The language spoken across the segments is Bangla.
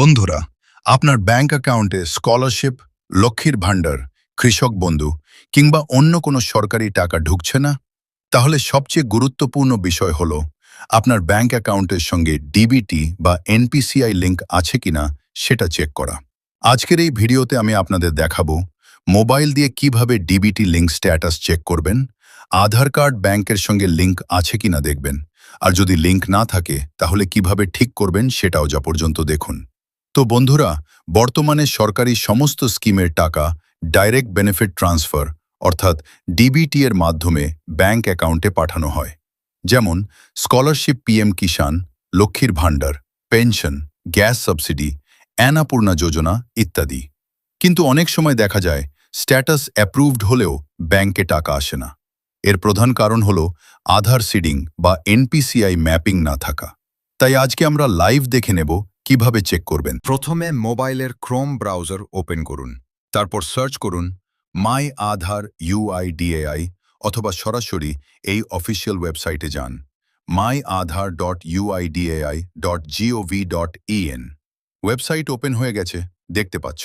বন্ধুরা, আপনার ব্যাংক অ্যাকাউন্টে স্কলারশিপ, লক্ষ্মীর ভাণ্ডার, কৃষক বন্ধু কিংবা অন্য কোনো সরকারি টাকা ঢুকছে না? তাহলে সবচেয়ে গুরুত্বপূর্ণ বিষয় হলো আপনার ব্যাংক অ্যাকাউন্টের সঙ্গে ডিবিটি বা এনপিসিআই লিঙ্ক আছে কিনা সেটা চেক করা। আজকের এই ভিডিওতে আমি আপনাদের দেখাবো মোবাইল দিয়ে কিভাবে ডিবিটি লিঙ্ক স্ট্যাটাস চেক করবেন, আধার কার্ড ব্যাংকের সঙ্গে লিঙ্ক আছে কিনা দেখবেন, আর যদি লিঙ্ক না থাকে তাহলে কিভাবে ঠিক করবেন সেটাও যা পর্যন্ত দেখুন। তো বন্ধুরা, বর্তমানে সরকারি সমস্ত স্কিমের টাকা ডাইরেক্ট বেনিফিট ট্রান্সফার অর্থাৎ ডিবিটি এর মাধ্যমে ব্যাংক অ্যাকাউন্টে পাঠানো হয়। যেমন স্কলারশিপ, পিএম কিষাণ, লক্ষ্মীর ভাণ্ডার, পেনশন, গ্যাস সাবসিডি, অন্নপূর্ণা যোজনা ইত্যাদি। কিন্তু অনেক সময় দেখা যায় স্ট্যাটাস অ্যাপ্রুভড হলেও ব্যাংকে টাকা আসে না। এর প্রধান কারণ হলো আধার সিডিং বা এনপিসিআই ম্যাপিং না থাকা। তাই আজকে আমরা লাইভ দেখে নেব কিভাবে চেক করবেন। প্রথমে মোবাইলের ক্রোম ব্রাউজার ওপেন করুন। তারপর সার্চ করুন মাই আধার UIDAI অথবা সরাসরি এই অফিসিয়াল ওয়েবসাইটে যান myadhar.uidai.gov.in। ওয়েবসাইট ওপেন হয়ে গেছে, দেখতে পাচ্ছ।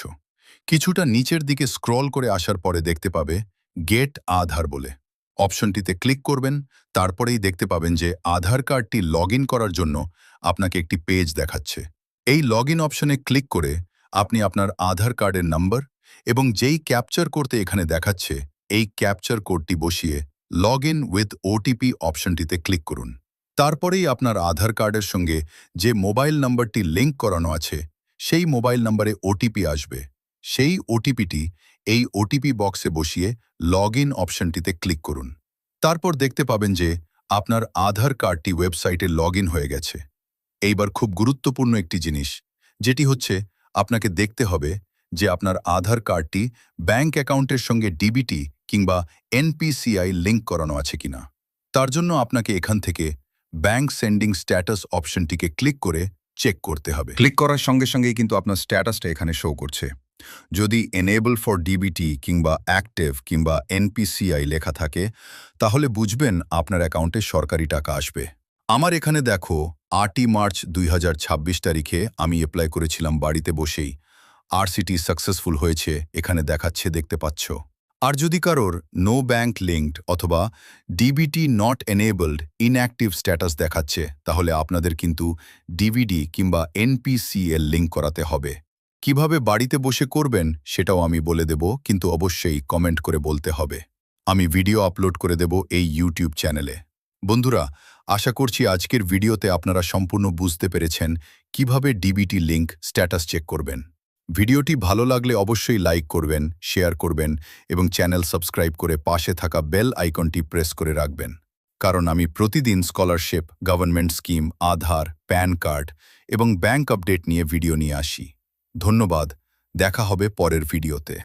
কিছুটা নিচের দিকে স্ক্রল করে আসার পরে দেখতে পাবে গেট আধার বলে অপশনটিতে ক্লিক করবেন। তারপরেই দেখতে পাবেন যে আধার কার্ডটি লগইন করার জন্য আপনাকে একটি পেজ দেখাচ্ছে। এই লগইন অপশনে ক্লিক করে আপনি আপনার আধার কার্ডের নাম্বার এবং যেই ক্যাপচার করতে এখানে দেখাচ্ছে এই ক্যাপচার কোডটি বসিয়ে লগইন উইথ ওটিপি অপশনটিতে ক্লিক করুন। তারপরেই আপনার আধার কার্ডের সঙ্গে যে মোবাইল নাম্বারটি লিঙ্ক করানো আছে সেই মোবাইল নাম্বারে ওটিপি আসবে। সেই ওটিপিটি এই ওটিপি বক্সে বসিয়ে লগইন অপশনটিতে ক্লিক করুন। তারপর দেখতে পাবেন যে আপনার আধার কার্ডটি ওয়েবসাইটে লগইন হয়ে গেছে। এইবার খুব গুরুত্বপূর্ণ একটি জিনিস, যেটি হচ্ছে আপনাকে দেখতে হবে যে আপনার আধার কার্ডটি ব্যাংক অ্যাকাউন্টের সঙ্গে ডিবিটি কিংবা এনপিসিআই লিঙ্ক করানো আছে কিনা। তার জন্য আপনাকে এখান থেকে ব্যাংক সেন্ডিং স্ট্যাটাস অপশনটিকে ক্লিক করে চেক করতে হবে। ক্লিক করার সঙ্গে সঙ্গেই কিন্তু আপনার স্ট্যাটাসটা এখানে শো করছে। যদি এনেবল ফর ডিবিটি কিংবা অ্যাক্টিভ কিংবা এনপিসিআই লেখা থাকে তাহলে বুঝবেন আপনার অ্যাকাউন্টে সরকারি টাকা আসবে। আমার এখানে দেখো 8ই মার্চ 2026 তারিখে আমি অ্যাপ্লাই করেছিলাম বাড়িতে বসেই। আরসিটি সাকসেসফুল হয়েছে এখানে দেখাচ্ছে, দেখতে পাচ্ছ। আর যদি কারোর নো ব্যাংক লিঙ্কড অথবা DBT not enabled inactive status দেখাচ্ছে তাহলে আপনাদের কিন্তু ডিবিডি কিংবা এনপিসিএল লিঙ্ক করাতে হবে। কিভাবে বাড়িতে বসে করবেন সেটাও আমি বলে দেব, কিন্তু অবশ্যই কমেন্ট করে বলতে হবে। আমি ভিডিও আপলোড করে দেব এই ইউটিউব চ্যানেলে। বন্ধুরা, আশা করছি আজকের ভিডিওতে আপনারা সম্পূর্ণ বুঝতে পেরেছেন কিভাবে ডিবিটি লিঙ্ক স্ট্যাটাস চেক করবেন। ভিডিওটি ভালো লাগলে অবশ্যই লাইক করবেন, শেয়ার করবেন এবং চ্যানেল সাবস্ক্রাইব করে পাশে থাকা বেল আইকনটি প্রেস করে রাখবেন। কারণ আমি প্রতিদিন স্কলারশিপ, গভর্নমেন্ট স্কিম, আধার, প্যান কার্ড এবং ব্যাংক আপডেট নিয়ে ভিডিও নিয়ে আসি। ধন্যবাদ, দেখা হবে পরের ভিডিওতে।